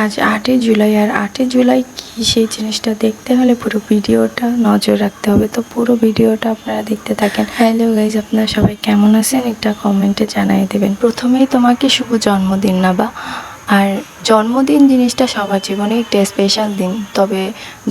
আজ 8ই জুলাই, আর 8ই জুলাই কি সেই জিনিসটা দেখতে হলে পুরো ভিডিওটা নজর রাখতে হবে। তো পুরো ভিডিওটা আপনারা দেখতে থাকেন। হ্যালো গাইজ, আপনারা সবাই কেমন আছেন একটা কমেন্টে জানিয়ে দেবেন। প্রথমেই তোমাকে শুভ জন্মদিন নাবা। আর জন্মদিন জিনিসটা সবার জীবনে একটা স্পেশাল দিন, তবে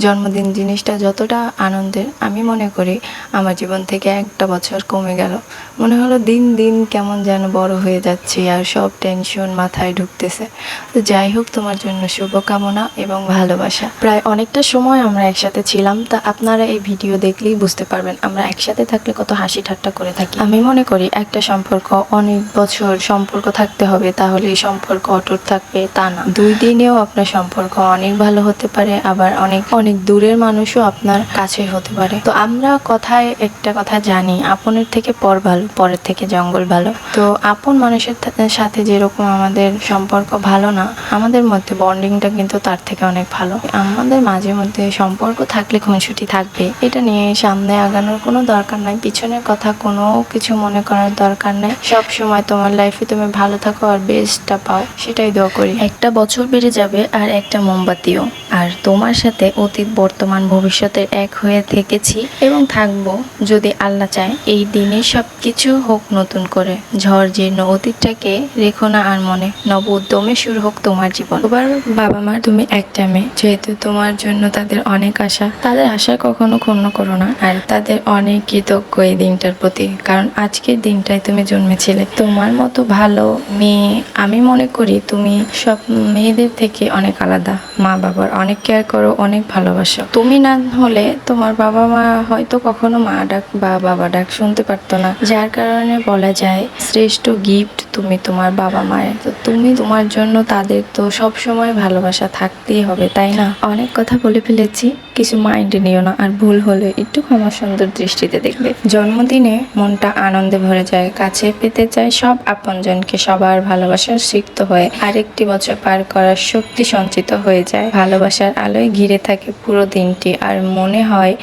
জন্মদিন জিনিসটা যতটা আনন্দের আমি মনে করি আমার জীবন থেকে একটা বছর কমে গেল। মনে হলো দিন দিন কেমন যেন বড় হয়ে যাচ্ছে আর সব টেনশন মাথায় ঢুকতেছে। তো যাই হোক, তোমার জন্য শুভকামনা এবং ভালোবাসা। প্রায় অনেকটা সময় আমরা একসাথে ছিলাম, তা আপনারা এই ভিডিও দেখলেই বুঝতে পারবেন আমরা একসাথে থাকলে কত হাসি ঠাট্টা করে থাকি। আমি মনে করি একটা সম্পর্ক অনেক বছর সম্পর্ক থাকতে হবে, তাহলে এই সম্পর্ক অটুট থাকবে তা না। 2 দিনেও আপনার সম্পর্ক অনেক ভালো হতে পারে, আবার অনেক অনেক দূরের মানুষও আপনার কাছে হতে পারে। তো আমরা কথায় একটা কথা জানি, আপনের থেকে পর ভালো, পরের থেকে জঙ্গল ভালো। তো আপন মানুষের সাথে যেরকম আমাদের সম্পর্ক ভালো না, আমাদের মধ্যে বন্ডিংটা কিন্তু তার থেকে অনেক ভালো। আমাদের মাঝে মধ্যে সম্পর্ক থাকলে খুনসুটি থাকবে, এটা নিয়ে সামনে আগানোর কোনো দরকার নাই, পিছনের কথা কোনো কিছু মনে করার দরকার নেই। সব সময় তোমার লাইফে তুমি ভালো থাকো আর বেস্টটা পাও, সেটাই দোয়া করি। একটা বছর বেড়ে যাবে আর একটা মোমবাতিও। আর তোমার সাথে অতীত, বর্তমান, ভবিষ্যতের এক হয়ে থেকেছি এবং থাকবো যদি আল্লাহ চায়। এই দিনে সব কিছু হোক নতুন করে, ঝড় জীর্ণ অতীতটাকে রেখো না আর মনে, নব উদ্যমে শুরু হোক তোমার জীবন। তোমার বাবা মা, তুমি একটা মেয়ে, যেহেতু তোমার জন্য তাদের অনেক আশা, তাদের আশা কখনো ক্ষুণ্ণ করো না। আর তাদের অনেক কৃতজ্ঞ এই দিনটার প্রতি, কারণ আজকের দিনটাই তুমি জন্মেছিলে। তোমার মতো ভালো মেয়ে আমি মনে করি তুমি সব মেয়েদের থেকে অনেক আলাদা। মা বাবার অনেক কেয়ার করো, অনেক ভালোবাসো। তুমি না হলে তোমার বাবা মা হয়তো কখনো মা ডাক বা বাবা ডাক শুনতে পারতো না, যার কারণে বলা যায় শ্রেষ্ঠ গিফট তুমি তোমার বাবা মায়ের। তো তুমি তোমার জন্য তাদের তো সব সময় ভালোবাসা থাকতেই হবে, তাই না? অনেক কথা বলে ফেলেছি, কিছু মাইন্ডে নিও না, আর ভুল হলে একটু ক্ষমা সুন্দর দৃষ্টিতে দেখবে। জন্মদিনে মনটা আনন্দে ভরে যায়, কাছে পেতে চায় সব আপনজনকে, সবার ভালোবাসার সিক্ত হয়ে আরেকটি বছর পার করার শক্তি সঞ্চিত হয়ে যায়। ভালোবাসার আলোয় ঘিরে থাকে পুরো দিনটি, আর মনে হয়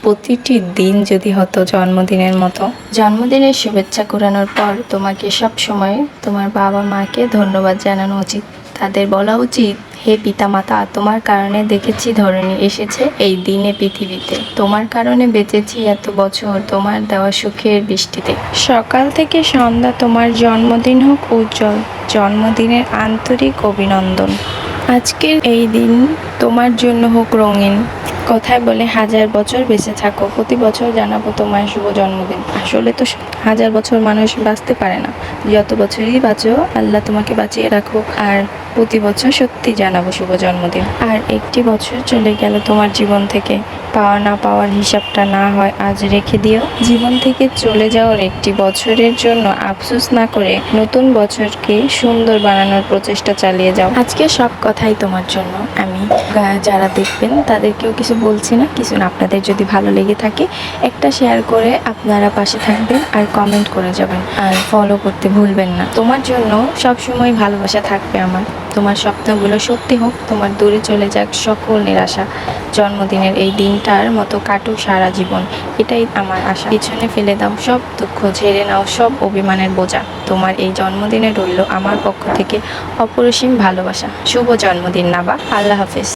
প্রতিটি দিন যদি হতো জন্মদিনের মতো। জন্মদিনের শুভেচ্ছা কুড়ানোর পর তোমাকে সব সময় তোমার বাবা মাকে ধন্যবাদ জানানো উচিত। তাদের বলা উচিত, হে পিতামাতা, তোমার কারণে দেখেছি ধরনী এসেছে এই দিনে পৃথিবীতে, তোমার কারণে বেঁচেছি এত বছর তোমার দেওয়া সুখের বৃষ্টিতে। সকাল থেকে সন্ধ্যা তোমার জন্মদিন হোক উজ্জ্বল, জন্মদিনের আন্তরিক অভিনন্দন। আজকের এই দিন তোমার জন্য হোক রঙিন, কথায় বলে 1000 বছর বেঁচে থাকো, প্রতি বছর জানাবো তোমার শুভ জন্মদিন। আসলে তো 1000 বছর মানুষ বাঁচতে পারে না, যত বছরই বাঁচো আল্লাহ তোমাকে বাঁচিয়ে রাখুক। আর প্রতি বছর সত্যি জানাবো শুভ জন্মদিন। আর একটি বছর চলে গেল তোমার জীবন থেকে, পাওয়া না পাওয়ার হিসাবটা না হয় আজ রেখে দিও। জীবন থেকে চলে যাওয়ার একটি বছরের জন্য আফসোস না করে নতুন বছরকে সুন্দর বানানোর প্রচেষ্টা চালিয়ে যাও। আজকে সব কথাই তোমার জন্য। আমি যারা দেখবেন তাদেরকেও কিছু বলছি না, কিছু না। আপনাদের যদি ভালো লেগে থাকে একটা শেয়ার করে আপনারা পাশে থাকবেন আর কমেন্ট করে যাবেন, আর ফলো করতে ভুলবেন না। তোমার জন্য সবসময় ভালোবাসা থাকবে আমার। তোমার স্বপ্নগুলো সত্যি হোক, তোমার দূরে চলে যাক সকল নিরাশা। জন্মদিনের এই দিনটার মতো কাটুক সারা জীবন, এটাই আমার আশা। পিছনে ফেলে দাও সব দুঃখ, ঝেড়ে নাও সব অভিমানের বোঝা। তোমার এই জন্মদিনে রইল আমার পক্ষ থেকে অপরিসীম ভালোবাসা। শুভ জন্মদিন নাবা। আল্লাহ হাফেজ।